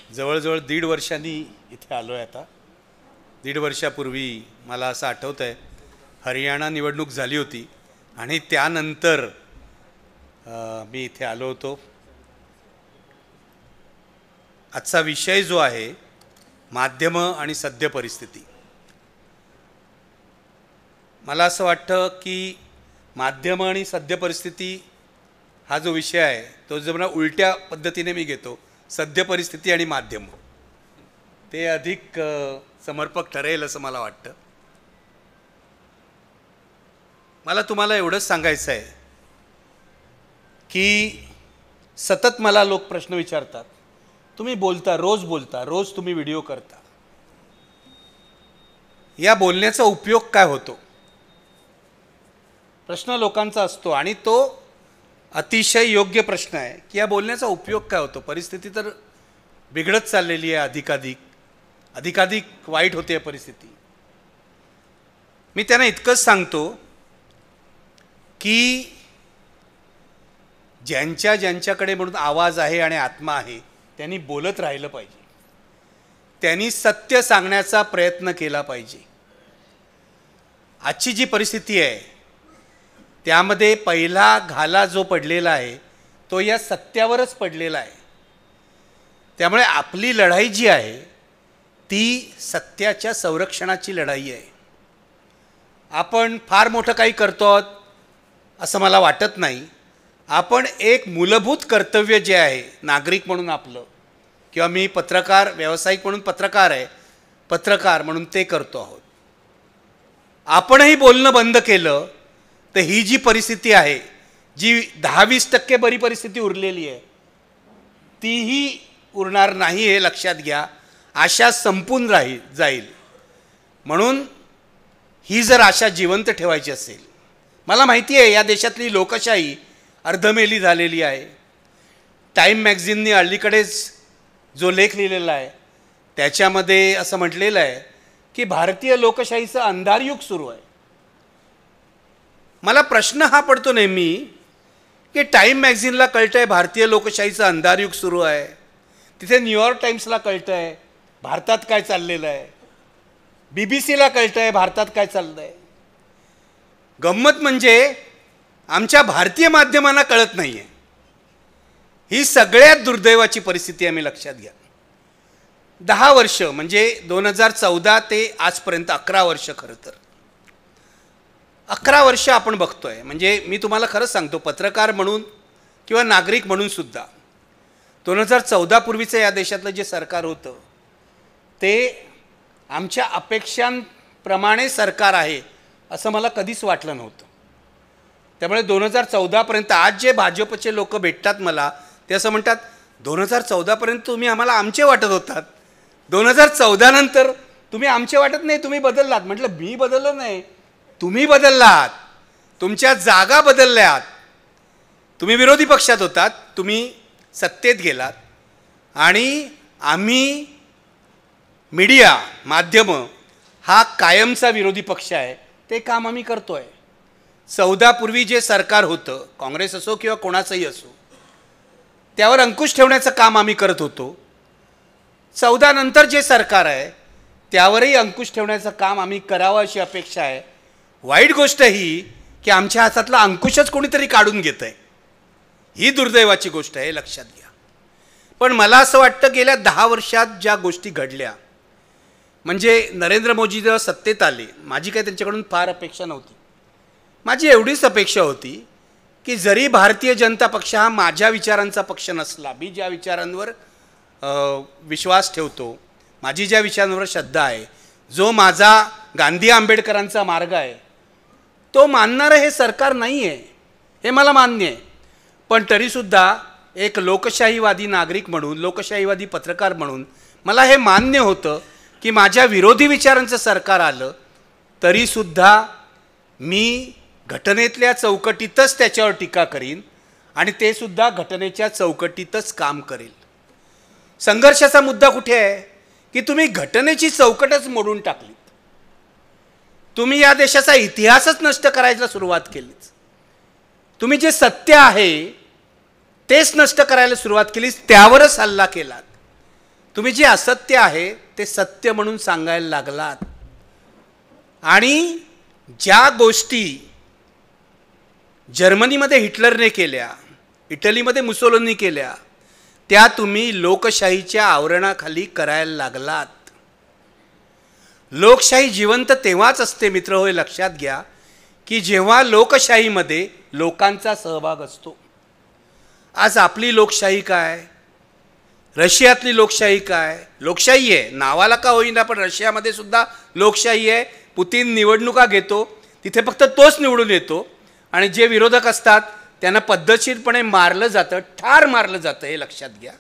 जवळजवळ 1.5 वर्षांनी इथे आलो आहे. आता 1.5 वर्षापूर्वी मला असं आठवतं आहे, हरियाणा निवडणूक झाली होती आणि त्यानंतर मी इथे आलो होतो. आजचा विषय जो आहे माध्यमं आणि सद्य परिस्थिती, मला असं वाटतं की माध्यमं आणि सद्य परिस्थिती हा जो विषय आहे तो जरा उलट्या पद्धतीने मी घेतो. सद्य परिस्थिती आणि माध्यम ते अधिक समर्पक ठरेल असं मला वाटतं. मला तुम्हाला एवढंच सांगायचं आहे की सतत मला लोक प्रश्न विचारतात, तुम्ही बोलता, रोज तुम्ही व्हिडिओ करता, या बोलण्याचा उपयोग काय होतो? प्रश्न लोकांचा असतो आणि तो अतिशय योग्य प्रश्न आहे की या बोलण्याचा उपयोग काय होतो? परिस्थिती तर बिघडत चाललेली आहे, अधिकाधिक वाईट होते परिस्थिती. मी त्यांना इतकंच सांगतो की ज्यांच्याकडे म्हणून आवाज आहे आणि आत्मा आहे त्यांनी बोलत राहिलं पाहिजे, त्यांनी सत्य सांगण्याचा प्रयत्न केला पाहिजे. आजची जी परिस्थिती आहे त्यामध्ये पहिला घाला जो पडलेला आहे तो या सत्यावरच पडलेला आहे. त्यामुळे आपली लढाई जी आहे ती सत्याच्या संरक्षणाची लढाई आहे. आपण फार मोठं काही करतो आहोत असं मला वाटत नाही. आपण एक मूलभूत कर्तव्य जे आहे नागरिक म्हणून आपलं, किंवा मी पत्रकार, व्यावसायिक म्हणून पत्रकार म्हणून ते करतो आहोत. आपणही बोलणं बंद केलं तर ही जी परिस्थिती आहे, जी 10-20% बरी परिस्थिती उरलेली आहे, तीही उरणार नाही हे लक्षात घ्या. आशा संपून जाईल. म्हणून ही जर आशा जिवंत ठेवायची असेल, मला माहिती आहे या देशातली लोकशाही अर्धमेली झालेली आहे. टाईम मॅगझिनने अलीकडेच जो लेख लिहिलेला आहे त्याच्यामध्ये असं म्हटलेलं आहे की भारतीय लोकशाहीचं अंधारयुग सुरू आहे. मला प्रश्न हा पडतो नेहमी की टाईम मॅगझिनला कळतं आहे भारतीय लोकशाहीचं अंधारयुग सुरू आहे, तिथे न्यूयॉर्क टाइम्सला कळतं आहे भारतात काय चाललेलं आहे, BBC-ला कळतं आहे भारतात काय चाललं आहे. गंमत म्हणजे आमच्या भारतीय माध्यमांना कळत नाही आहे. ही सगळ्यात दुर्दैवाची परिस्थिती आहे. मी लक्षात घ्या, 10 वर्ष म्हणजे 2014 ते आजपर्यंत 11 वर्ष, खरं तर 11 वर्ष आपण बघतोय. म्हणजे मी तुम्हाला खरंच सांगतो, पत्रकार म्हणून किंवा नागरिक म्हणून सुद्धा 2014 पूर्वीचं या देशातलं जे सरकार होतं ते आमच्या अपेक्षांप्रमाणे सरकार आहे असं मला कधीच वाटलं नव्हतं. त्यामुळे 2014पर्यंत आज जे भाजपचे लोक भेटतात मला, ते असं म्हणतात 2014पर्यंत तुम्ही आम्हाला आमचे वाटत होतात, 2014 नंतर तुम्ही आमचे वाटत नाही, तुम्ही बदललात. म्हटलं मी बदललं नाही, तुम्ही बदललात, तुमच्या जागा बदलल्यात. तुम्ही विरोधी पक्षात होतात, तुम्ही सत्तेत गेलात आणि आम्ही मीडिया, माध्यमं हा कायमचा विरोधी पक्ष आहे, ते काम आम्ही करतो आहे. 14 पूर्वी जे सरकार होतं, काँग्रेस असो किंवा कोणाचंही असो, त्यावर अंकुश ठेवण्याचं काम आम्ही करत होतो. 14 नंतर जे सरकार आहे त्यावरही अंकुश ठेवण्याचं काम आम्ही करावं अशी अपेक्षा आहे. वाईट गोष्ट ही की आमच्या हातातला अंकुशच कोणीतरी काढून घेतं आहे, ही दुर्दैवाची गोष्ट आहे, लक्षात घ्या. पण मला असं वाटतं गेल्या 10 वर्षात ज्या गोष्टी घडल्या, म्हणजे नरेंद्र मोदी जेव्हा सत्तेत आले, माझी काही त्यांच्याकडून फार अपेक्षा नव्हती. माझी एवढीच अपेक्षा होती की जरी भारतीय जनता पक्ष हा माझ्या विचारांचा पक्ष नसला, मी ज्या विचारांवर विश्वास ठेवतो, माझी ज्या विचारांवर श्रद्धा आहे, जो माझा गांधी आंबेडकरांचा मार्ग आहे, तो मानणारं हे सरकार नाही आहे, हे मला मान्य आहे. पण तरीसुद्धा एक लोकशाहीवादी नागरिक म्हणून, लोकशाहीवादी पत्रकार म्हणून मला हे मान्य होतं की माझ्या विरोधी विचारांचं सरकार आलं तरीसुद्धा मी घटनेतल्या चौकटीतच त्याच्यावर टीका करीन आणि ते सुद्धा घटनेच्या चौकटीतच काम करेल. संघर्षाचा मुद्दा कुठे आहे की तुम्ही घटनेची चौकटच मोडून टाकलीत, तुम्ही या देशाचा इतिहासच नष्ट करायला सुरुवात केलीच, तुम्ही जे सत्य आहे तेच नष्ट करायला सुरुवात केलीच, त्यावरच हल्ला केलात. तुम्ही जे असत्य आहे ते सत्य म्हणून सांगायला लागलात आणि ज्या गोष्टी जर्मनीमध्ये हिटलरने केल्या, इटलीमध्ये मुसोलिनी केल्या, त्या तुम्ही लोकशाहीच्या आवरणाखाली करायला लागलात. लोकशाही जिवंत तेव्हाच असते मित्र, होय लक्षात घ्या, की जेव्हा लोकशाहीमध्ये लोकांचा सहभाग असतो. आज आपली लोकशाही काय, रशियातली लोकशाही काय? लोकशाही आहे, नावाला का होईना, पण रशियामध्ये सुद्धा लोकशाही आहे. पुतीन निवडणुका घेतो, तिथे फक्त तोच निवडून येतो आणि जे विरोधक असतात त्यांना पद्धतशीरपणे मारलं जातं, ठार मारलं जातं, हे लक्षात घ्या.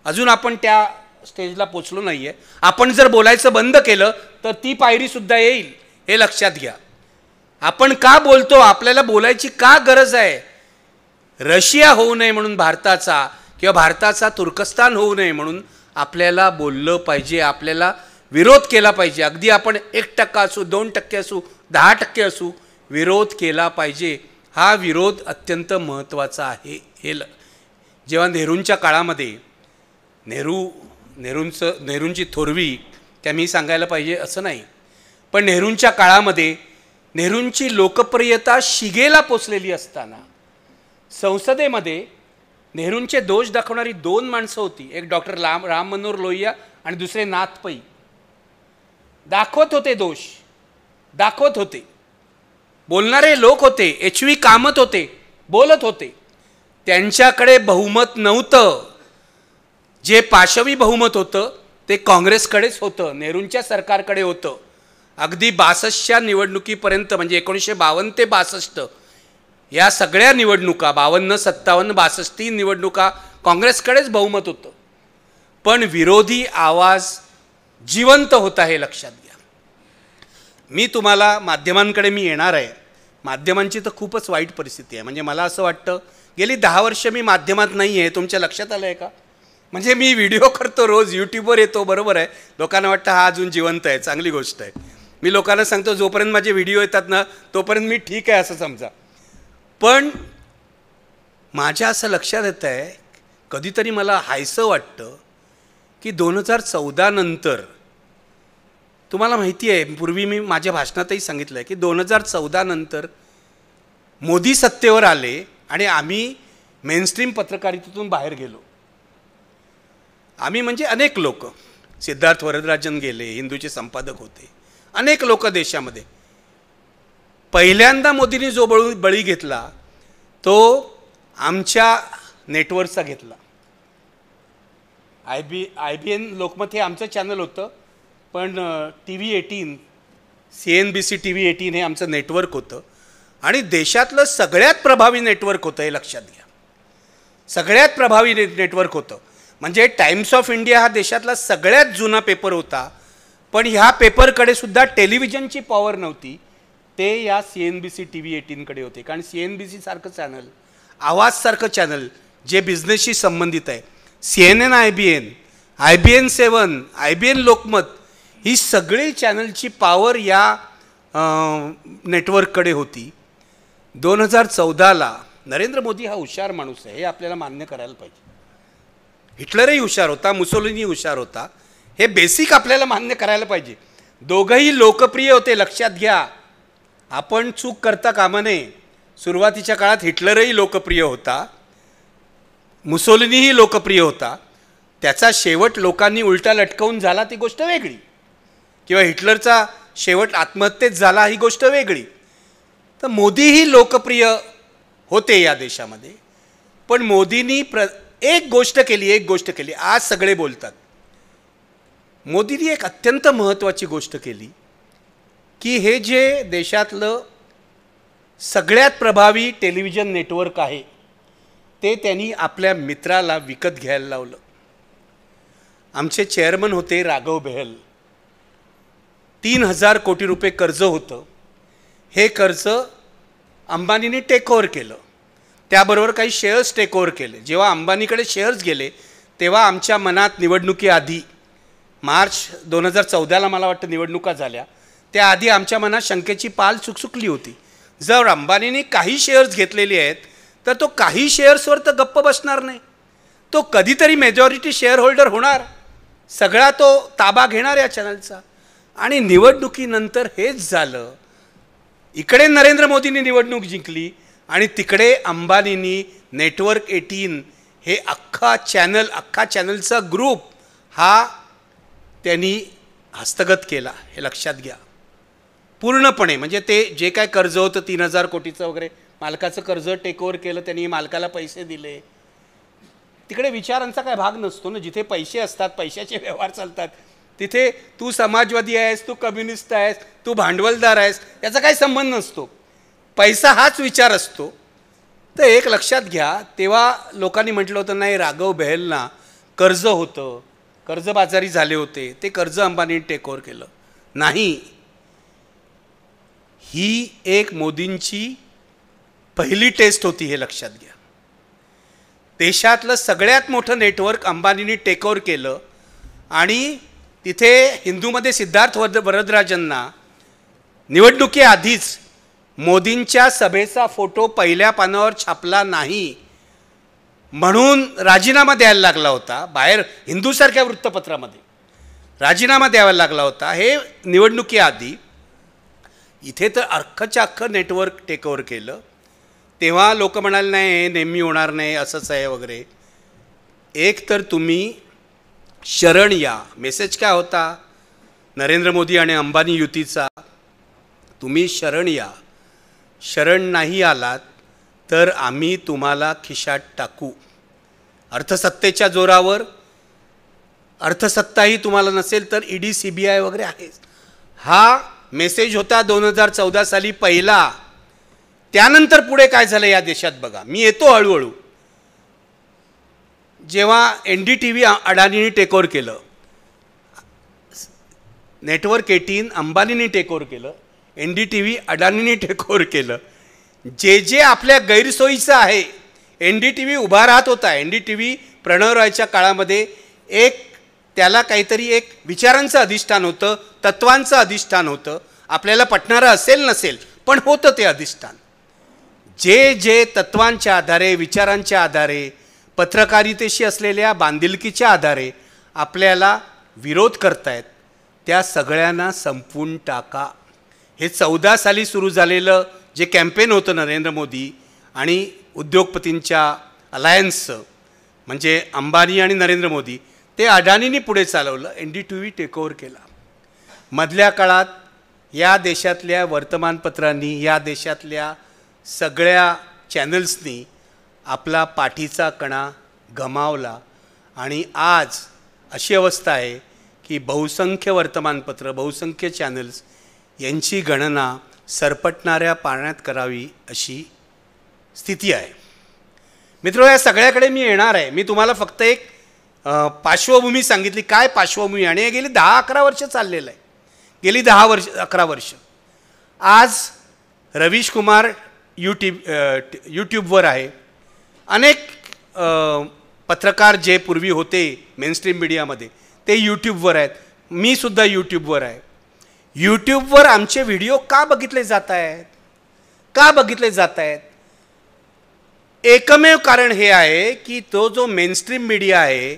अजून आपण त्या स्टेजला पोचलो नाही आहे. आपण जर बोलायचं बंद केलं तर ती पायरीसुद्धा येईल, हे लक्षात घ्या. आपण का बोलतो, आपल्याला बोलायची का गरज आहे? रशिया होऊ नये म्हणून भारताचा, किंवा भारताचा तुर्कस्तान होऊ नये म्हणून आपल्याला बोललं पाहिजे, आपल्याला विरोध केला पाहिजे. अगदी आपण 1% असू, 2% असू, 10% असू, विरोध केला पाहिजे. हा विरोध अत्यंत महत्त्वाचा आहे. जेव्हा नेहरूंच्या काळामध्ये नेहरूंची थोरवी, त्या मी सांगायला पाहिजे असं नाही, पण नेहरूंच्या काळामध्ये नेहरूंची लोकप्रियता शिगेला पोचलेली असताना संसदेमध्ये नेहरूंचे दोष दाखवणारी 2 माणसं होती. एक डॉक्टर राम मनोहर लोहिया आणि दुसरे नाथ पै. दाखवत होते दोष, दाखवत होते. बोलणारे लोक होते, HV कामत होते, बोलत होते. त्यांच्याकडे बहुमत नव्हतं. जे पाशवी बहुमत होतं ते काँग्रेसकडेच होतं, नेहरूंच्या सरकारकडे होतं. अगदी 62च्या निवडणुकीपर्यंत, म्हणजे 1952 ते 62 या सगळ्या निवडणुका, 52, 57, 62 3 निवडणुका काँग्रेसकडेच बहुमत होतं. पण विरोधी आवाज जिवंत होता, हे लक्षात घ्या. मी तुम्हाला माध्यमांकडे मी येणार आहे. माध्यमांची तर खूपच वाईट परिस्थिती आहे. म्हणजे मला असं वाटतं गेली 10 वर्ष मी माध्यमात नाही आहे. तुमच्या लक्षात आलं आहे का? म्हणजे मी व्हिडिओ करतो, रोज यूट्यूबवर येतो, बरोबर आहे. लोकांना वाटतं हा अजून जिवंत आहे, चांगली गोष्ट आहे. मी लोकांना सांगतो जोपर्यंत माझे व्हिडिओ येतात ना तोपर्यंत मी ठीक आहे असं समजा. पण माझ्या असं लक्षात येतं आहे, कधीतरी मला हायसं वाटतं की 2014 नंतर, तुम्हाला माहिती आहे पूर्वी मी माझ्या भाषणातही सांगितलं आहे की 2014 नंतर मोदी सत्तेवर आले आणि आम्ही मेनस्ट्रीम पत्रकारितेतून बाहेर गेलो. आम्ही म्हणजे अनेक लोक, सिद्धार्थ वरदराजन गेले, हिंदूचे संपादक होते, अनेक लोक देशामध्ये. पहिल्यांदा मोदींनी जो बळी घेतला तो आमच्या नेटवर्कचा घेतला. IBN लोकमत हे आमचं चॅनल होतं, पण TV18 CNBC TV18 हे आमचं नेटवर्क होतं आणि देशातलं सगळ्यात प्रभावी नेटवर्क होतं, हे लक्षात घ्या. सगळ्यात प्रभावी नेटवर्क होतं. म्हणजे टाइम्स ऑफ इंडिया हा देशातला सगळ्यात जुना पेपर होता, पण ह्या पेपरकडे सुद्धा टेलिव्हिजनची पॉवर नव्हती. ते या CNBC TV18 कडे होते. कारण CNBC सारखं चॅनल, आवाजसारखं चॅनल जे बिझनेसशी संबंधित आहे, CNN IBN 7 IBN लोकमत, ही सगळी चॅनलची पॉवर या नेटवर्ककडे होती. 2014ला नरेंद्र मोदी हा हुशार माणूस आहे, हे आपल्याला मान्य करायला पाहिजे. हिटलरही हुशार होता, मुसोलिनी हुशार होता, हे बेसिक आपल्याला मान्य करायला पाहिजे. दोघंही लोकप्रिय होते, लक्षात घ्या. आपण चूक करता कामा नये. सुरुवातीच्या काळात हिटलरही लोकप्रिय होता, मुसोलिनीही लोकप्रिय होता. त्याचा शेवट लोकांनी उलटा लटकवून झाला ती गोष्ट वेगळी, किंवा हिटलरचा शेवट आत्महत्येत झाला ही गोष्ट वेगळी. तर मोदीही लोकप्रिय होते या देशामध्ये. पण मोदींनी एक गोष्ट केली, आज सगळे बोलतात. मोदींनी एक अत्यंत महत्त्वाची गोष्ट केली की हे जे देशातलं सगळ्यात प्रभावी टेलिव्हिजन नेटवर्क आहे ते त्यांनी आपल्या मित्राला विकत घ्यायला लावलं. आमचे चेअरमन होते राघव बेहल. 3000 कोटी रुपये कर्ज होतं. हे कर्ज अंबानीने टेक ओव्हर केलं. त्याबरोबर काही शेअर्स टेक ओव्हर केले. जेव्हा अंबानीकडे शेअर्स गेले तेव्हा आमच्या मनात निवडणुकीआधी, मार्च 2014ला मला वाटतं निवडणुका झाल्या, त्याआधी आमच्या मनात शंकेची पाल चुकचुकली होती. जर अंबानीने काही शेअर्स घेतलेले आहेत तर तो काही शेअर्सवर तर गप्प बसणार नाही, तो कधीतरी मेजॉरिटी शेअर होल्डर होणार. सगळा तो ताबा घेणार या चॅनलचा. आणि निवडणुकीनंतर हेच झालं. इकडे नरेंद्र मोदींनी निवडणूक जिंकली आणि तिकडे अंबानींनी नेटवर्क 18 हे अख्खा चॅनलचा ग्रुप हा त्यांनी हस्तगत केला. हे लक्षात घ्या पूर्णपणे. म्हणजे ते जे काय कर्ज होतं 3000 कोटीचं वगैरे मालकाचं कर्ज टेक ओव्हर केलं त्यांनी, मालकाला पैसे दिले. तिकडे विचारांचा काय भाग नसतो ना. जिथे पैसे असतात, पैशाचे व्यवहार चालतात, तिथे तू समाजवादी आहेस, तू कम्युनिस्ट आहेस, तू भांडवलदार आहेस, याचा काही संबंध नसतो. पैसा हाच विचार असतो. तर एक लक्षात घ्या, तेव्हा लोकांनी म्हटलं होतं नाही राघव बेहलना कर्ज होतं, कर्जबाजारी झाले होते, ते कर्ज अंबानीने टेक ओव्हर केलं. नाही, ही एक मोदींची पहिली टेस्ट होती. हे लक्षात घ्या. देशातलं सगळ्यात मोठं नेटवर्क अंबानींनी टेक ओव्हर केलं आणि तिथे हिंदूमध्ये सिद्धार्थ वरदराजांना निवडणुकीआधीच मोदींच्या सभेचा फोटो पहिल्या पानावर छापला नाही म्हणून राजीनामा द्यायला लागला होता. बाहेर हिंदूसारख्या वृत्तपत्रामध्ये राजीनामा द्यावा लागला होता. हे निवडणुकीआधी. इथे तर अख्खच्या अख्खं नेटवर्क टेक ओव्हर केलं. तेव्हा लोक म्हणाले नाही नेहमी होणार नाही, असंच आहे वगैरे. एक तर तुम्ही शरण या. मेसेज काय होता नरेंद्र मोदी आणि अंबानी युतीचा? तुम्ही शरण या. शरण नाही आलात तर आम्ही तुम्हाला खिशात टाकू. अर्थसत्तेच्या जोरावर. अर्थसत्ताही तुम्हाला नसेल तर ईडी CBI वगैरे आहे. हा मेसेज होता 2014 साली पहिला. त्यानंतर पुढे काय झालं या देशात बघा. मी येतो हळूहळू. जेव्हा NDTV अडानीने टेक ओव्हर केलं, नेटवर्क 18 अंबानीने टेक ओव्हर केलं, NDTV अडानीने टेक ओव्हर केलं. जे आपल्या गैरसोयीचं आहे, NDTV उभा राहत होता. NDTV प्रणव रायच्या काळामध्ये त्याला काहीतरी एक विचारांचं अधिष्ठान होतं, तत्वांचं अधिष्ठान होतं. आपल्याला पटणारं असेल नसेल पण होतं ते अधिष्ठान. जे तत्वांच्या आधारे, विचारांच्या आधारे, पत्रकारितेशी असलेल्या बांधिलकीच्या आधारे आपल्याला विरोध करतायत त्या सगळ्यांना संपवून टाका. हे 14 साली सुरू झालेलं जे कॅम्पेन होतं नरेंद्र मोदी आणि उद्योगपतींच्या अलायन्सचं, म्हणजे अंबानी आणि नरेंद्र मोदी, ते अडानींनी पुढे चालवलं. NDTV टेक ओव्हर केला. मधल्या काळात या देशातल्या वर्तमानपत्रांनी, या देशातल्या सगळ्या चॅनल्सनी आपला पाठीचा कणा गमावला आणि आज अशी अवस्था आहे की बहुसंख्य वर्तमानपत्र, बहुसंख्य चॅनल्स यांची गणना सरपटणाऱ्या पाण्यात करावी अशी स्थिती आहे. मित्र, या सगळ्याकडे मी येणार आहे. मी तुम्हाला फक्त एक पार्श्वभूमी सांगितली. काय पार्श्वभूमी? आणि हे गेली 10-11 वर्ष चाललेलं आहे. गेली 10-11 वर्ष. आज रवीश कुमार यूट्यूबवर आहे. अनेक पत्रकार जे पूर्वी होते मेनस्ट्रीम मीडियामध्ये ते यूट्यूबवर आहेत. मी सुद्धा यूट्यूबवर आहे. यूट्यूबवर आमचे व्हिडिओ का बघितले जात आहेत? का बघितले जात आहेत? एकमेव कारण हे आहे की तो जो मेनस्ट्रीम मीडिया आहे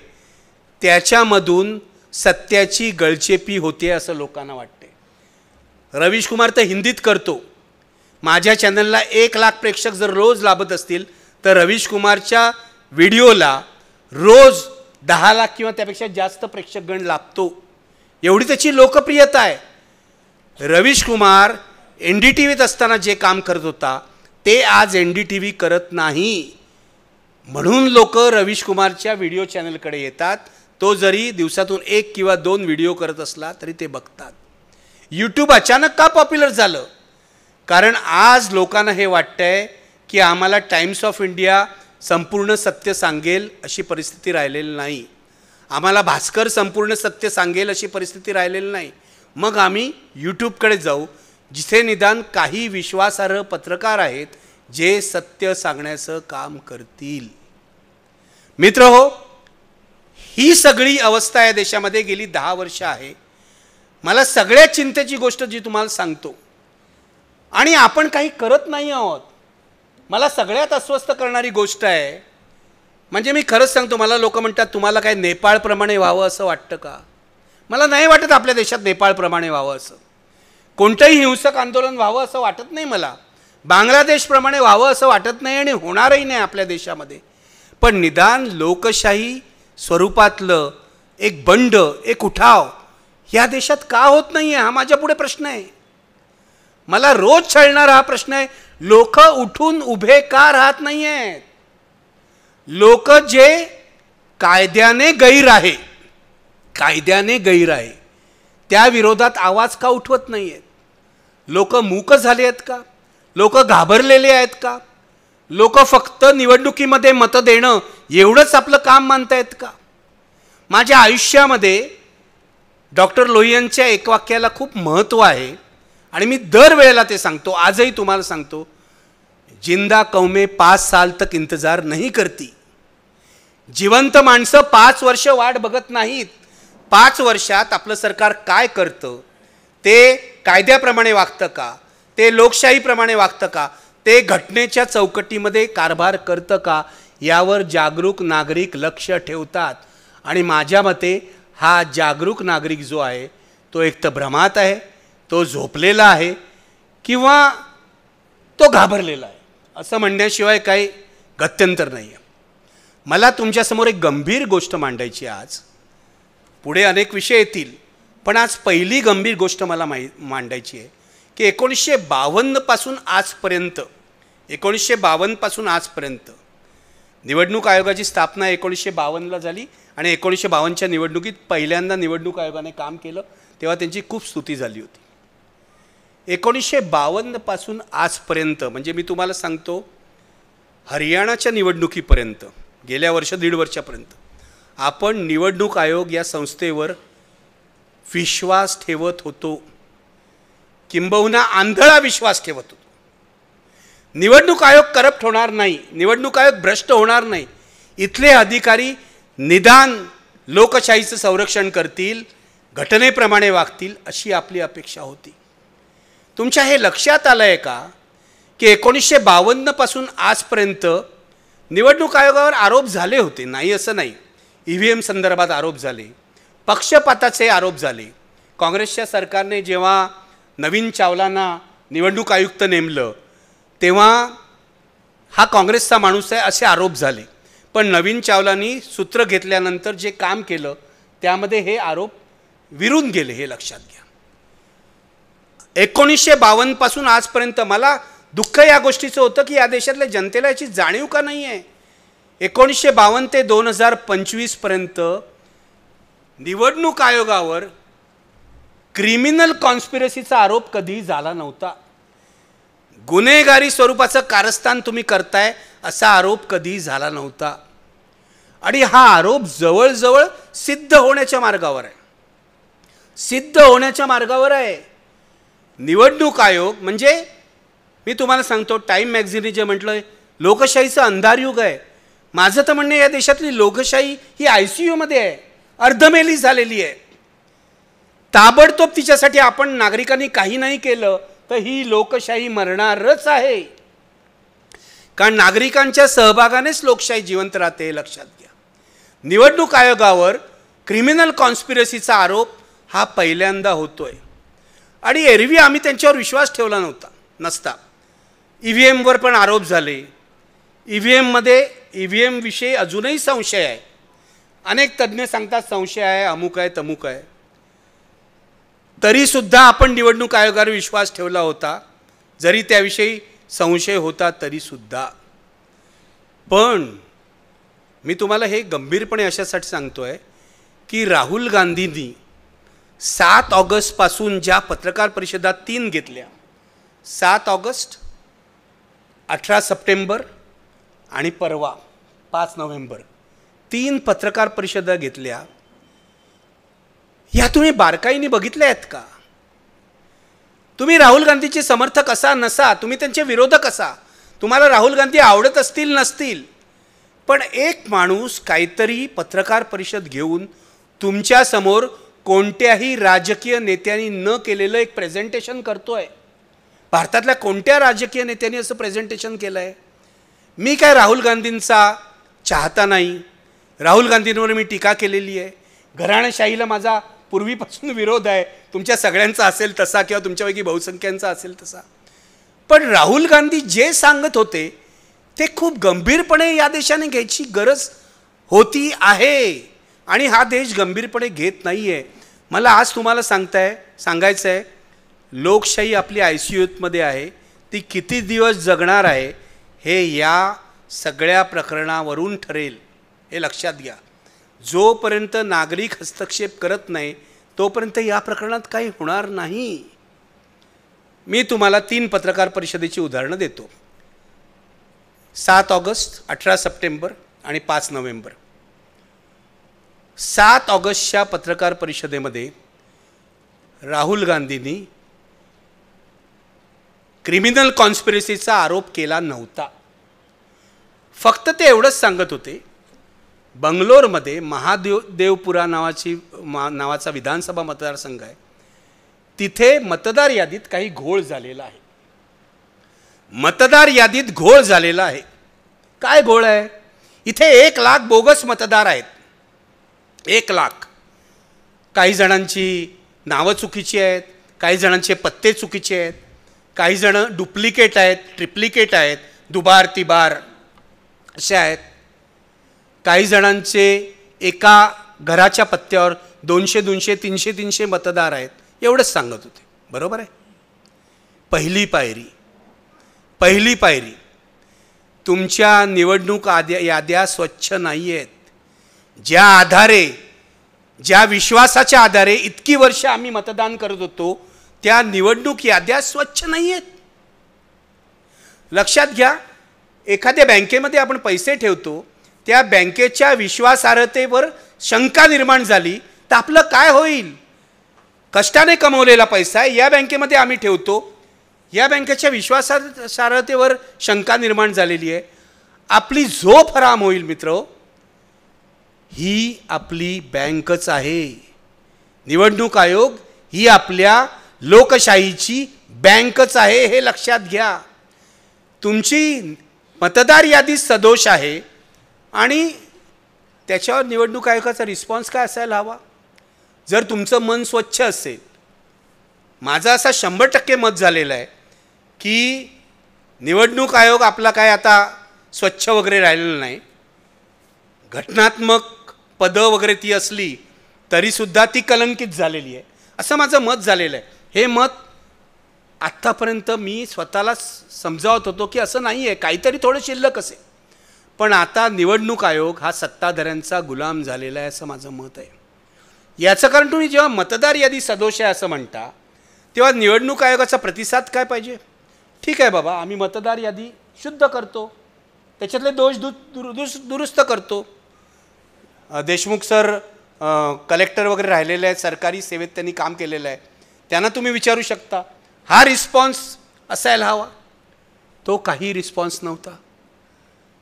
त्याच्यामधून सत्याची गळचेपी होते असं लोकांना वाटते. रवीश कुमार तर हिंदीत करतो. माझ्या चॅनलला 1 लाख प्रेक्षक जर रोज लाभत असतील तर रवीश कुमारच्या व्हिडिओला रोज 10 लाख किंवा त्यापेक्षा जास्त प्रेक्षकगण लाभतो. एवढी त्याची लोकप्रियता आहे. रवीश कुमार NDTVत असताना जे काम करत होता ते आज NDTV करत नाही. म्हणून लोक रवीश कुमारच्या व्हिडिओ चॅनलकडे येतात. तो जरी दिवसातून 1 किंवा 2 व्हिडिओ करत असला तरी ते बघतात. यूट्यूब अचानक का पॉप्युलर झालं? कारण आज लोकांना हे वाटतंय की आम्हाला टाइम्स ऑफ इंडिया संपूर्ण सत्य सांगेल अशी परिस्थिती राहिलेली नाही. आम्हाला भास्कर संपूर्ण सत्य सांगेल अशी परिस्थिती राहिलेली नाही. मग आम्ही यूट्यूबकडे जाऊ जिथे निदान काही विश्वासार्ह पत्रकार आहेत जे सत्य सांगण्याचं काम करतील. मित्रहो, ही सगळी अवस्था या देशामध्ये गेली 10 वर्ष आहे. मला सगळ्यात चिंतेची गोष्ट जी तुम्हाला सांगतो, आणि आपण काही करत नाही आहोत, मला सगळ्यात अस्वस्थ करणारी गोष्ट आहे, म्हणजे मी खरंच सांगतो, मला लोक म्हणतात तुम्हाला काय नेपाळप्रमाणे व्हावं असं वाटतं का? मला नाही वाटत आपल्या देशात नेपाळप्रमाणे व्हावं असं. कोणतंही हिंसक आंदोलन व्हावं असं वाटत नाही मला. बांगलादेशप्रमाणे व्हावं असं वाटत नाही आणि होणारही नाही आपल्या देशामध्ये. पण निदान लोकशाही स्वरूपातलं एक बंड, एक उठाव या देशात का होत नाही आहे, हा माझ्यापुढे प्रश्न आहे. मला रोज छळणारा हा प्रश्न आहे. लोक उठून उभे का राहत नाही आहेत? लोक जे कायद्याने गैर आहे, त्या विरोधात आवाज का उठवत नाही आहेत? लोक मूक झाले आहेत का? लोक घाबरलेले आहेत का? लोक फक्त निवडणुकीमध्ये मतं देणं एवढंच आपलं काम मानतायत का? माझ्या आयुष्यामध्ये डॉक्टर लोहियांच्या एक वाक्याला खूप महत्त्व आहे आणि मी दरवेळेला ते सांगतो, आजही तुम्हाला सांगतो. जिंदा कौमे 5 साल तक इंतजार नहीं करती. जिवंत माणसं 5 वर्ष वाट बघत नाहीत. 5 वर्षात आपलं सरकार काय करतं, ते कायद्याप्रमाणे वागतं का, ते लोकशाहीप्रमाणे वागतं का, ते घटनेच्या चौकटीमध्ये कारभार करतं का, यावर जागरूक नागरिक लक्ष ठेवतात. आणि माझ्या मते हा जागरूक नागरिक जो आहे तो एक तर भ्रमात आहे, तो झोपलेला आहे किंवा तो घाबरलेला आहे, असं म्हणण्याशिवाय काही गत्यंतर नाही आहे. मला तुमच्यासमोर एक गंभीर गोष्ट मांडायची आज. पुढे अनेक विषय येतील, पण आज पहिली गंभीर गोष्ट मला मांडायची आहे की 1952 पासून आजपर्यंत निवडणूक आयोगाची स्थापना 1952ला झाली आणि 1952च्या निवडणुकीत पहिल्यांदा निवडणूक आयोगाने काम केलं, तेव्हा त्यांची खूप स्तुती झाली होती. 1952 पासून आजपर्यंत, म्हणजे मी तुम्हाला सांगतो, हरियाणाच्या निवडणुकीपर्यंत गेल्या वर्ष 1.5 वर्षापर्यंत आपण निवडणूक आयोग या संस्थेवर विश्वास ठेवत होतो, किंबहुना आंधळा विश्वास ठेवत होतो. निवडणूक आयोग करप्ट होणार नाही, निवडणूक आयोग भ्रष्ट होणार नाही, इथले अधिकारी निदान लोकशाहीचं संरक्षण करतील, घटनेप्रमाणे वागतील, अशी आपली अपेक्षा होती. तुमच्या हे लक्षात आलं आहे का की 1952 पासून आजपर्यंत निवडणूक आयोगावर आरोप झाले होते, नाही असं नाही. EVM संदर्भात आरोप झाले, पक्षपाताचे आरोप झाले. काँग्रेसच्या सरकारने जेव्हा नवीन चावलांना निवडणूक आयुक्त नेमलं तेव्हा हा काँग्रेसचा माणूस आहे असे आरोप झाले. पण नवीन चावलांनी सूत्र घेतल्यानंतर जे काम केलं त्यामध्ये हे आरोप विरून गेले, हे लक्षात घ्या. 1952 पासून आजपर्यंत मला दुःख या गोष्टीचं होतं की या देशातल्या जनतेला याची जाणीव का नाही आहे. 1952 ते 2025 पर्यंत निवडणूक आयोगावर क्रिमिनल कॉन्स्पिरसीचा आरोप कधी झाला नव्हता. गुन्हेगारी स्वरूपाचं कारस्थान तुम्ही करताय असा आरोप कधी झाला नव्हता. आणि हा आरोप जवळजवळ सिद्ध होण्याच्या मार्गावर आहे. निवडणूक आयोग म्हणजे मी तुम्हाला सांगतो, टाइम मॅगझिनने जे म्हटलं लोकशाहीचं अंधारयुग आहे. माझं तर म्हणणं या देशातली लोकशाही ही ICU मध्ये आहे, अर्धमेली झालेली आहे. ताबडतोब तिच्यासाठी आपण नागरिकांनी काही नाही केलं तर ही लोकशाही मरणारच आहे. कारण नागरिकांच्या सहभागानेच लोकशाही जिवंत राहते, हे लक्षात घ्या. निवडणूक आयोगावर क्रिमिनल कॉन्स्पिरसीचा आरोप हा पहिल्यांदा होतोय आणि एरवी आम्ही त्यांच्यावर विश्वास ठेवला नसता. EVM वर पण आरोप झाले. EVM विषयी अजूनही संशय आहे. अनेक तज्ज्ञ सांगतात संशय आहे, अमुक आहे, तमुक आहे. तरीसुद्धा आपण निवडणूक आयोगावर विश्वास ठेवला होता, जरी त्याविषयी संशय होता तरीसुद्धा. पण मी तुम्हाला हे गंभीरपणे अशासाठी सांगतोय की राहुल गांधींनी 7 ऑगस्टपासून ज्या पत्रकार परिषदा 3 घेतल्या, 7 ऑगस्ट, 18 सप्टेंबर आणि परवा 5 नोव्हेंबर, 3 पत्रकार परिषदा घेतल्या. या तुम्ही बारकाईने बघितल्या आहेत का? तुम्ही राहुल गांधीचे समर्थक असा नसा, तुम्ही त्यांचे विरोधक असा, तुम्हाला राहुल गांधी आवडत असतील नसतील, पण एक माणूस काहीतरी पत्रकार परिषद घेऊन तुमच्यासमोर कोणत्याही राजकीय नेत्यांनी न केलेलं एक प्रेझेंटेशन करतोय. भारतातल्या कोणत्या राजकीय नेत्यांनी असं प्रेझेंटेशन केलं आहे? मी काय राहुल गांधींचा चाहता नाही. राहुल गांधींवर मी टीका केलेली आहे. घराणेशाहीला माझा पूर्वीपासून विरोध आहे, तुमच्या सगळ्यांचा असेल तसा किंवा तुमच्यापैकी बहुसंख्यांचा असेल तसा. पण राहुल गांधी जे सांगत होते ते खूप गंभीरपणे या देशाने घ्यायची गरज होती आहे आणि हा देश गंभीरपणे घेत नाही आहे. मला आज तुम्हाला सांगायचं आहे, लोकशाही आपली ICUमध्ये आहे. ती किती दिवस जगणार आहे हे या सगळ्या प्रकरणावरून ठरेल, हे लक्षात घ्या. जोपर्यंत नागरिक हस्तक्षेप करत नाही तोपर्यंत या प्रकरणात काही होणार नाही. मी तुम्हाला 3 पत्रकार परिषदेची उदाहरणं देतो. 7 ऑगस्ट, 18 सप्टेंबर आणि 5 नोव्हेंबर. 7 ऑगस्टच्या पत्रकार परिषदेमध्ये राहुल गांधींनी क्रिमिनल कॉन्स्पिरसीचा आरोप केला नव्हता. फक्त ते एवढंच सांगत होते, बंगलोरमध्ये महादेवपुरा नावाचा विधानसभा मतदारसंघ आहे, तिथे मतदार यादीत काही घोळ झालेला आहे. मतदार यादीत घोळ झालेला आहे. काय घोळ आहे? इथे 1 लाख बोगस मतदार आहेत. 1 लाख. काही जणांची नावं चुकीची आहेत, काही जणांचे पत्ते चुकीचे आहेत, काही जण डुप्लिकेट आहेत, ट्रिप्लिकेट आहेत, दुबार तिबार असे आहेत. काही जणांचे एका घराच्या पत्त्यावर 200 200 300 300 मतदार आहेत. एवढंच सांगत होते. बरोबर आहे. पहिली पायरी तुमच्या निवडणूक याद्या स्वच्छ नाही आहेत. ज्या विश्वासाच्या आधारे इतकी वर्ष आम्ही मतदान करत होतो त्या निवडणूक याद्या स्वच्छ नाही आहेत. लक्षात घ्या, एखाद्या बँकेमध्ये आपण पैसे ठेवतो, त्या बँकेच्या विश्वासार्हतेवर शंका निर्माण झाली तर आपलं काय होईल? कष्टाने कमवलेला पैसा या बँकेमध्ये आम्ही ठेवतो, या बँकेच्या विश्वासार्हतेवर शंका निर्माण झालेली आहे, आपली झोप हराम होईल. मित्र, ही आपली बँकच आहे. निवडणूक आयोग ही आपल्या लोकशाहीची बँकच आहे, हे लक्षात घ्या. तुमची मतदार यादी सदोष आहे आणि त्याच्यावर निवडणूक आयोगाचा रिस्पॉन्स काय असायला हवा? जर तुमचं मन स्वच्छ असेल, माझा असा 100% मत झालेला आहे की निवडणूक आयोग आपला काय आता स्वच्छ वगैरे राहिलेलं नाही. घटनात्मक पदं वगैरे ती असली तरीसुद्धा ती कलंकित झालेली आहे, असं माझं मत झालेलं आहे. हे मत आत्तापर्यंत मी स्वतःला समजावत होतो की असं नाही आहे, काहीतरी थोडं शिल्लक असेल. पण आता निवडणूक आयोग हा सत्ताधाऱ्यांचा गुलाम झालेला आहे असं माझं मत आहे. याचं कारण तुम्ही जेव्हा मतदार यादी सदोष आहे असं म्हणता तेव्हा निवडणूक आयोगाचा प्रतिसाद काय पाहिजे? ठीक आहे बाबा, आम्ही मतदार यादी शुद्ध करतो, त्याच्यातले दोष दुरुस्त करतो. देशमुख सर कलेक्टर वगैरे राहिलेले आहेत, सरकारी सेवेत त्यांनी काम केलेलं आहे, त्यांना तुम्ही विचारू शकता. हा रिस्पॉन्स असायला हवा. तो काही रिस्पॉन्स नव्हता.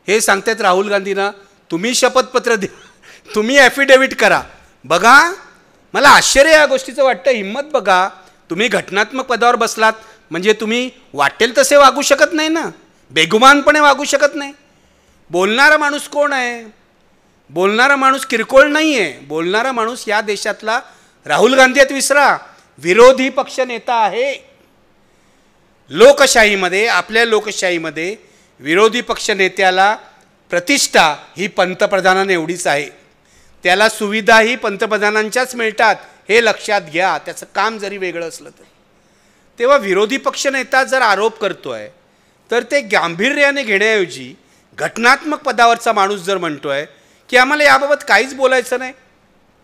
हे सांगतायत राहुल गांधींना, तुम्ही शपथपत्र द्या, तुम्ही ॲफिडेव्हिट करा. बघा, मला आश्चर्य या गोष्टीचं वाटतं. हिंमत बघा. तुम्ही घटनात्मक पदावर बसलात म्हणजे तुम्ही वाटेल तसे वागू शकत नाही ना, बेगुमानपणे वागू शकत नाही. बोलणारा माणूस कोण आहे? बोलणारा माणूस किरकोळ नाही आहे. बोलणारा माणूस या देशातला राहुल गांधी आहेत विसरा, विरोधी पक्ष नेता आहे. लोकशाहीमध्ये, आपल्या लोकशाहीमध्ये विरोधी पक्ष नेत्याला प्रतिष्ठा ही पंतप्रधानांना एवढीच आहे. त्याला सुविधाही पंतप्रधानांच्याच मिळतात, हे लक्षात घ्या. त्याचं काम जरी वेगळं असलं तरी. तेव्हा विरोधी पक्ष नेता जर आरोप करतो आहे तर ते गांभीर्याने घेण्याऐवजी घटनात्मक पदावरचा माणूस जर म्हणतो आहे की आम्हाला याबाबत काहीच बोलायचं नाही,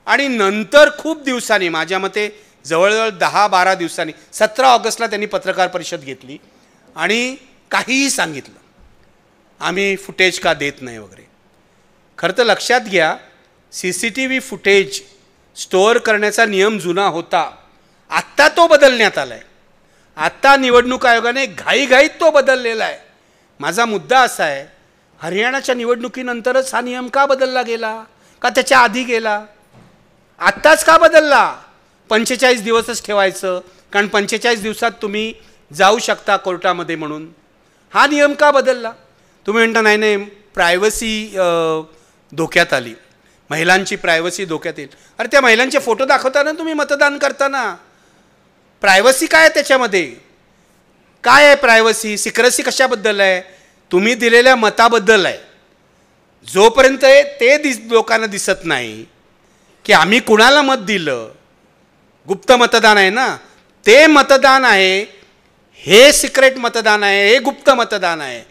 आणि नंतर खूप दिवसांनी, माझ्या मते जवळजवळ 10-12 दिवसांनी 17 ऑगस्टला त्यांनी पत्रकार परिषद घेतली आणि काहीही सांगितलं, आम्ही फुटेज का देत नाही वगैरे. खरं तर लक्षात घ्या, CCTV फुटेज स्टोअर करण्याचा नियम जुना होता, आत्ता तो बदलण्यात आला आहे. आत्ता निवडणूक आयोगाने घाईघाईत तो बदललेला आहे. माझा मुद्दा असा आहे, हरियाणाच्या निवडणुकीनंतरच हा नियम का बदलला गेला? का त्याच्या आधी गेला? आत्ताच का बदलला? 45 दिवसच ठेवायचं, कारण 45 दिवसात तुम्ही जाऊ शकता कोर्टामध्ये म्हणून. हा नियम का बदलला? तुम्ही म्हणता नाही नाही, प्रायव्हसी धोक्यात आली, महिलांची प्रायव्हसी धोक्यात येईल. अरे त्या महिलांचे फोटो दाखवताना तुम्ही मतदान करताना प्रायव्हसी काय आहे त्याच्यामध्ये? काय आहे प्रायव्हसी? सिक्रेसी कशाबद्दल आहे? तुम्ही दिलेल्या मताबद्दल आहे. जोपर्यंत ते लोकांना दिसत नाही की आम्ही कुणाला मत दिलं, गुप्त मतदान आहे ना, ते मतदान आहे, हे सिक्रेट मतदान आहे, हे गुप्त मतदान आहे.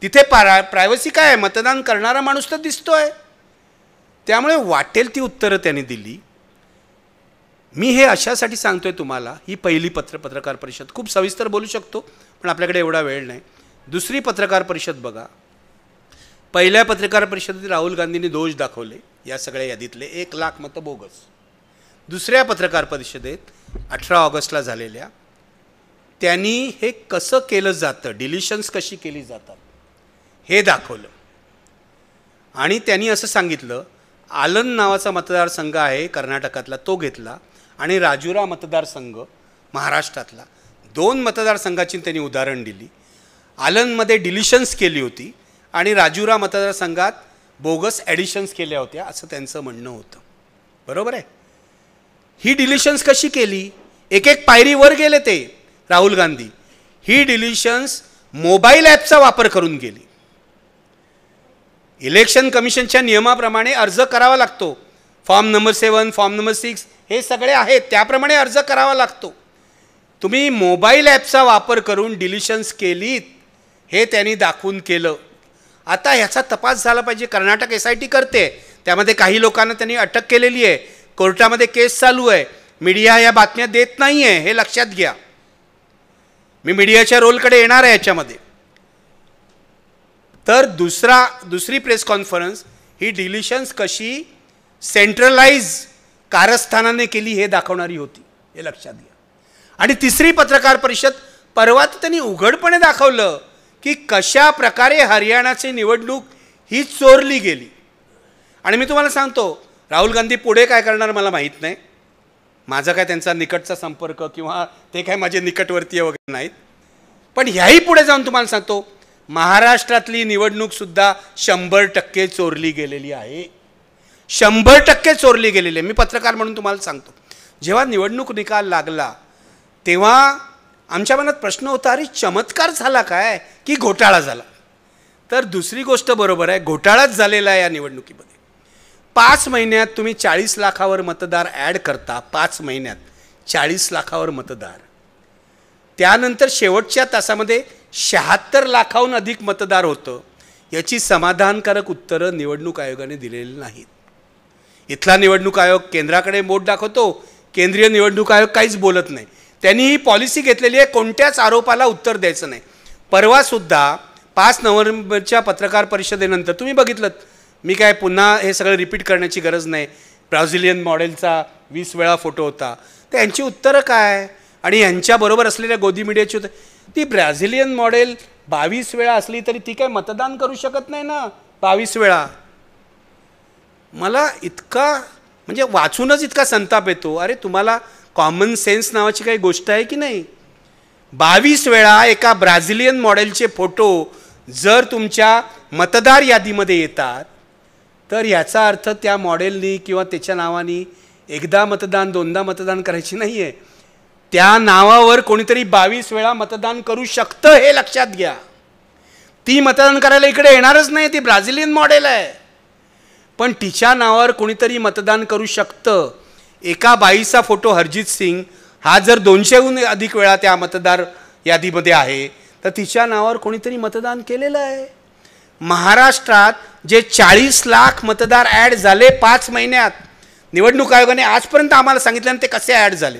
तिथे प्रायव्हसी काय आहे? मतदान करणारा माणूस तर दिसतोय. त्यामुळे वाटेल ती उत्तरं त्यांनी दिली. मी हे अशासाठी सांगतोय तुम्हाला, ही पहिली पत्रकार परिषद. खूप सविस्तर बोलू शकतो पण आपल्याकडे एवढा वेळ नाही. दुसरी पत्रकार परिषद बघा. पहिल्या पत्रकार परिषदेत राहुल गांधींनी दोष दाखवले या सगळ्या यादीतले 1,00,000 मतं बोगस. दुसऱ्या पत्रकार परिषदेत 18 ऑगस्टला झालेल्या, त्यांनी हे कसं केलं जातं, डिलिशन्स कशी केली जातात हे दाखवलं. आणि त्यांनी असं सांगितलं, आलन नावाचा मतदारसंघ आहे कर्नाटकातला, तो घेतला, आणि राजुरा मतदारसंघ महाराष्ट्रातला, 2 मतदारसंघाची त्यांनी उदाहरण दिली. आलनमध्ये डिलिशन्स केली होती आणि राजुरा मतदारसंघात बोगस ॲडिशन्स केल्या होत्या असं त्यांचं म्हणणं होतं. बरोबर आहे? ही डिलिशन्स कशी केली? एक एक पायरीवर गेले ते राहुल गांधी. ही डिलिशन्स मोबाईल ॲपचा वापर करून गेली. इलेक्शन कमिशनच्या नियमाप्रमाणे अर्ज करावा लागतो. फॉर्म नंबर 7, फॉर्म नंबर 6 हे सगळे आहेत, त्याप्रमाणे अर्ज करावा लागतो. तुम्ही मोबाईल ॲपचा वापर करून डिलिशन्स केलीत हे त्यांनी दाखवून केलं. आता ह्याचा तपास झाला पाहिजे. कर्नाटक SIT करते, त्यामध्ये काही लोकांना त्यांनी अटक केलेली आहे, कोर्टामध्ये केस चालू आहे. मीडिया या बातम्या देत नाही आहे, हे लक्षात घ्या. मी मीडियाच्या रोलकडे येणार आहे याच्यामध्ये. तर दुसरी प्रेस कॉन्फरन्स ही डिलिशन्स कशी सेंट्रलाइज कारस्थानाने केली हे दाखवणारी होती, हे लक्षात घ्या. आणि तिसरी पत्रकार परिषद परवा त्यांनी उघडपणे दाखवलं की कशा प्रकारे हरियाणाची निवडणूक ही चोरली गेली. आणि मी तुम्हाला सांगतो, राहुल गांधी पुढे काय करणार मला माहीत नाही. माझा काय त्यांचा निकटचा संपर्क किंवा ते काय माझे निकटवर्तीय वगैरे नाहीत. पण ह्याही पुढे जाऊन तुम्हाला सांगतो, महाराष्ट्रातली निवडणूकसुद्धा 100% चोरली गेलेली आहे. 100% चोरली गेलेली आहे. मी पत्रकार म्हणून तुम्हाला सांगतो, जेव्हा निवडणूक निकाल लागला तेव्हा आमच्या मनात प्रश्न होता, अरे चमत्कार झाला काय की घोटाळा झाला? तर दुसरी गोष्ट बरोबर आहे, घोटाळाच झालेला आहे या निवडणुकीमध्ये. 5 महिन्यात तुम्ही 40 लाखावर मतदार ॲड करता. 5 महिन्यात 40 लाखावर मतदार. त्यानंतर शेवटच्या तासामध्ये 76 लाखाहून अधिक मतदार होतं. याची समाधानकारक उत्तरं निवडणूक आयोगाने दिलेली नाहीत. इथला निवडणूक आयोग केंद्राकडे बोट दाखवतो, केंद्रीय निवडणूक आयोग काहीच बोलत नाही. त्यांनी ही पॉलिसी घेतलेली आहे, कोणत्याच आरोपाला उत्तर द्यायचं नाही. परवासुद्धा 5 नोव्हेंबरच्या पत्रकार परिषदेनंतर तुम्ही बघितलं, मी काय पुन्हा हे सगळं रिपीट करण्याची गरज नाही. ब्राझिलियन मॉडेलचा 20 वेळा फोटो होता. तर यांची उत्तरं काय? आणि यांच्याबरोबर असलेल्या गोदी मीडियाची उत्तर, ती ब्राझिलियन मॉडेल 22 वेळा असली तरी ती काय मतदान करू शकत नाही ना 22 वेळा. मला इतका म्हणजे वाचूनच इतका संताप येतो. अरे तुम्हाला कॉमन सेन्स नावाची काही गोष्ट आहे की नाही? 22 वेळा एका ब्राझिलियन मॉडेलचे फोटो जर तुमच्या मतदार यादीमध्ये येतात तर याचा अर्थ त्या मॉडेलनी किंवा त्याच्या नावानी एकदा मतदान 2दा मतदान करायची नाही आहे. त्या नावावर कोणीतरी 22 वेळा मतदान करू शकतं, हे लक्षात घ्या. ती मतदान करायला इकडे येणारच नाही, ती ब्राझिलियन मॉडेल आहे. पण तिच्या नावावर कोणीतरी मतदान करू शकतं. एका बाईचा फोटो हरजित सिंग हा जर 200हून अधिक वेळा त्या मतदार यादीमध्ये आहे तर तिच्या नावावर कोणीतरी मतदान केलेलं आहे. महाराष्ट्रात जे 40 लाख मतदार ॲड झाले 5 महिन्यात, निवडणूक आयोगाने आजपर्यंत आम्हाला सांगितलं ते कसे ॲड झाले.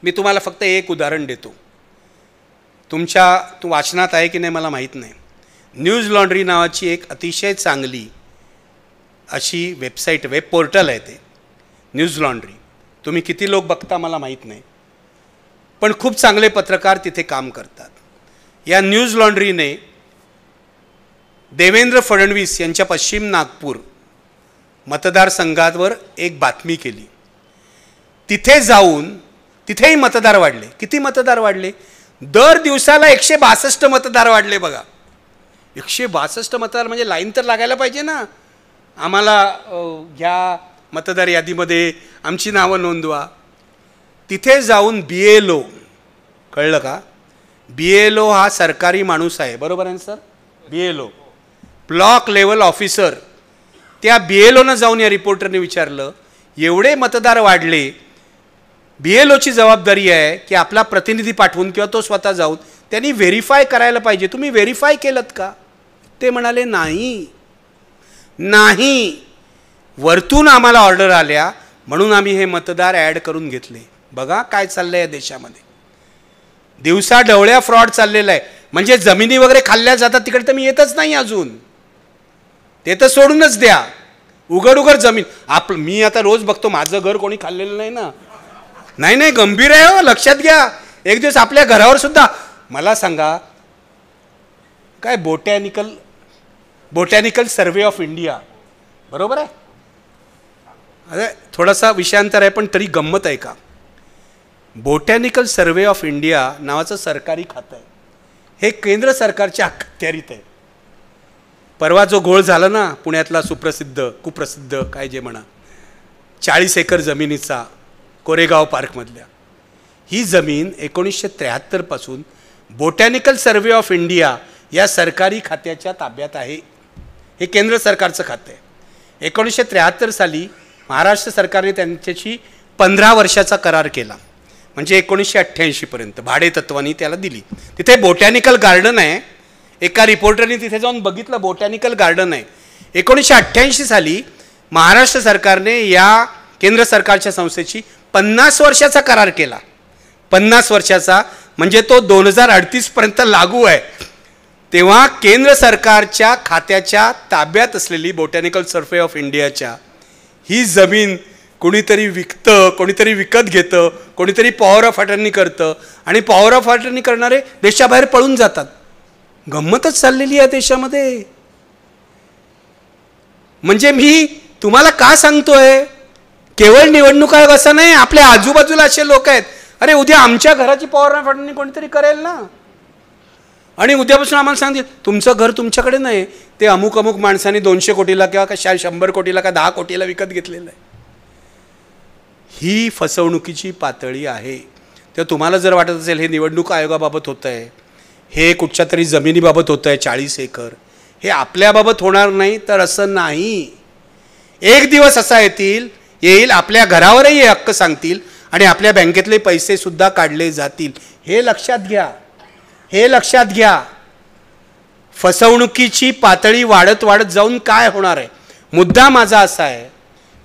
मी तुम्हाला फक्त एक उदाहरण देतो. तू वाचनात आहे की नाही मला माहीत नाही. न्यूज लॉन्ड्री नावाची एक अतिशय चांगली अशी वेबसाईट, वेब पोर्टल आहे ते न्यूज लॉन्ड्री. तुम्ही किती लोक बघता मला माहीत नाही, पण खूप चांगले पत्रकार तिथे काम करतात. या न्यूज लॉन्ड्रीने देवेंद्र फडणवीस यांच्या पश्चिम नागपूर मतदारसंघावर एक बातमी केली. तिथे जाऊन तिथेही मतदार वाढले. किती मतदार वाढले? दर दिवसाला 162 मतदार वाढले. बघा, 162 मतदार म्हणजे लाईन तर लागायला पाहिजे ना. आम्हाला ह्या मतदार यादीमध्ये आमची नावं नोंदवा. तिथे जाऊन BLO, कळलं का, BLO हा सरकारी माणूस आहे, बरोबर आहे sir. BLO block level officer. त्या BLOनं जाऊन या रिपोर्टरने विचारलं, एवढे मतदार वाढले, BLOची जबाबदारी आहे की आपला प्रतिनिधी पाठवून किंवा तो स्वतः जाऊन त्यांनी व्हेरीफाय करायला पाहिजे, तुम्ही व्हेरीफाय केलं का. ते म्हणाले नाही, वरतून आम्हाला ऑर्डर आल्या म्हणून आम्ही हे मतदार ॲड करून घेतले. बघा काय चाललं आहे या देशामध्ये. दिवसा ढवळ्या फ्रॉड चाललेला आहे. म्हणजे जमिनी वगैरे खाल्ल्या जातात तिकडे तर मी येतच नाही अजून, ते तर सोडूनच द्या. उघड जमीन मी आता रोज बघतो, माझं घर कोणी खाल्लेलं नाही ना. नाही गंभीर आहे हो, लक्षात घ्या. एक दिवस आपल्या घरावर सुद्धा. मला सांगा काय बोटॅनिकल सर्वे ऑफ इंडिया, बरोबर आहे. अरे थोडासा विषयांतर आहे पण तरी गंमत आहे का. बोटॅनिकल सर्वे ऑफ इंडिया नावाचं सरकारी खातं आहे. हे केंद्र सरकारच्या अखत्यारीत आहे. परवा जो घोळ झाला ना पुण्यातला कुप्रसिद्ध काय जे म्हणा 40 एकर जमिनीचा कोरेगाव पार्कमधल्या, ही जमीन 1973 पासून बोटॅनिकल सर्वे ऑफ इंडिया या सरकारी खात्याच्या ताब्यात आहे. हे केंद्र सरकारचं खातं आहे. 1973 साली महाराष्ट्र सरकारने त्यांच्याशी 15 वर्षाचा करार केला, म्हणजे 1988 पर्यंत भाडे तत्वानी त्याला दिली. तिथे बोटॅनिकल गार्डन आहे. एका रिपोर्टरने तिथे जाऊन बघितलं, बोटॅनिकल गार्डन आहे. 1988 साली महाराष्ट्र सरकारने या केंद्र सरकारच्या संस्थेची 50 वर्षाचा करार केला. 50 वर्षाचा म्हणजे तो 2038 पर्यंत लागू आहे. तेव्हा केंद्र सरकारच्या खात्याच्या ताब्यात असलेली बोटॅनिकल सर्वे ऑफ इंडियाच्या ही जमीन कोणीतरी विकतं, कोणीतरी विकत घेतं, कोणीतरी पॉवर ऑफ अटर्नी करतं आणि पॉवर ऑफ अटर्नी करणारे देशाबाहेर पळून जातात. गंमतच चाललेली आहे देशामध्ये. म्हणजे मी तुम्हाला का सांगतोय, केवळ निवडणूक आयोग असं नाही, आपल्या आजूबाजूला असे लोक आहेत. अरे उद्या आमच्या घराची पॉवर ऑफ अटर्नी कोणीतरी करेल ना, आणि उद्यापासून आम्हाला सांगतील तुमचं घर तुमच्याकडे नाही, ते अमुक माणसाने 200 कोटीला किंवा 100 कोटीला का 10 कोटीला विकत घेतलेलं आहे. ही फसवणुकीची पातळी आहे. तर तुम्हाला जर वाटत असेल हे निवडणूक आयोगाबाबत होतं आहे, हे कुठच्या तरी जमिनीबाबत होतं आहे 40 एकर, हे आपल्याबाबत होणार नाही, तर असं नाही. एक दिवस असा येईल आपल्या घरावरही हे हक्क सांगतील आणि आपल्या बँकेतले पैसे सुद्धा काढले जातील. हे लक्षात घ्या. फसवणुकीची पातळी वाढत जाऊन काय होणार आहे. मुद्दा माझा असा आहे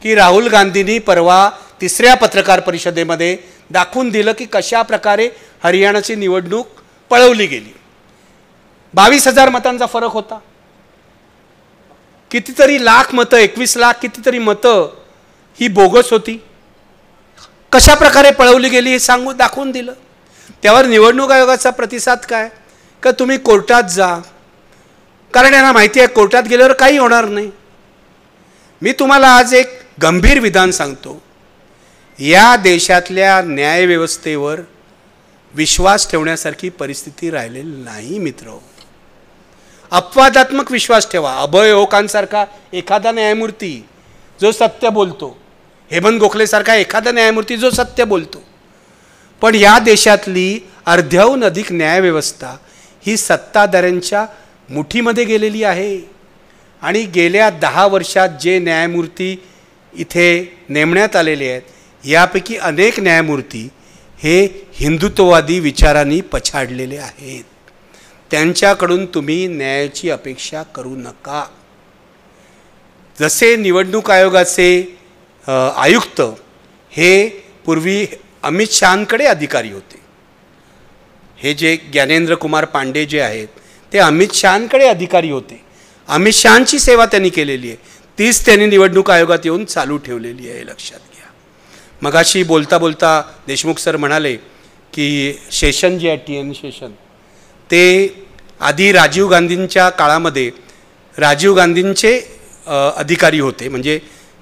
की राहुल गांधींनी परवा 3ऱ्या पत्रकार परिषदेमध्ये दाखवून दिलं की कशा प्रकारे हरियाणाची निवडणूक पळवली गेली. 22,000 मतांचा फरक होता. कितीतरी लाख मतं, 21 लाख कितीतरी मतं ही बोगस होती. कशा प्रकारे पळवली गेली हे दाखवून दिलं. त्यावर निवडणूक आयोगाचा प्रतिसाद काय, का तुम्ही कोर्टात जा, कारण यांना माहिती आहे कोर्टात गेल्यावर काही होणार नाही. मी तुम्हाला आज एक गंभीर विधान सांगतो. या देशातल्या न्यायव्यवस्थेवर विश्वास ठेवण्यासारखी परिस्थिती राहिलेली नाही मित्र. अपवादात्मक विश्वास ठेवा. अभय ओकांसारखा एखादा न्यायमूर्ती जो सत्य बोलतो, हेमंत गोखलेसारखा एखादा न्यायमूर्ती जो सत्य बोलतो. पण या देशातली अर्ध्याहून अधिक न्यायव्यवस्था ही सत्ताधाऱ्यांच्या मुठीमध्ये गेलेली आहे. आणि गेल्या 10 वर्षात जे न्यायमूर्ती इथे नेमण्यात आलेले आहेत, यापैकी अनेक न्यायमूर्ती हे हिंदुत्ववादी विचारांनी पछाडलेले आहेत. त्यांच्याकडून तुम्ही न्यायाची अपेक्षा करू नका. जसे निवडणूक आयोगाचे आयुक्त हे पूर्वी अमित शहांकडे अधिकारी होते, हे जे ज्ञानेंद्र कुमार पांडे जे आहेत ते अमित शहांकडे अधिकारी होते. अमित शहांची सेवा त्यांनी केलेली आहे, तीच त्यांनी निवडणूक आयोगात येऊन चालू ठेवलेली आहे, लक्षात घ्या. मगाशी बोलता देशमुख सर म्हणाले की शेषन जे आहे TN शेषन, ते आधी राजीव गांधींच्या काळामध्ये राजीव गांधींचे अधिकारी होते, म्हणजे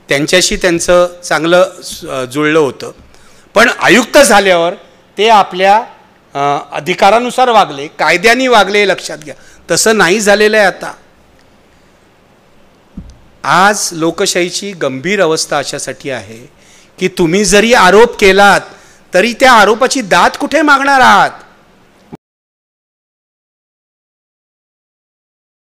त्यांच्याशी त्यांचं चांगलं जुळलं होतं. पण आयुक्त झाल्यावर ते आपल्या अधिकारानुसार वागले, कायद्याने वागले, लक्षात घ्या. तसं नाही झालेलं आहे आता. आज लोकशाहीची गंभीर अवस्था अशासाठी आहे की तुम्ही जरी आरोप केलात तरी त्या आरोपाची दाद कुठे मागणार आहात.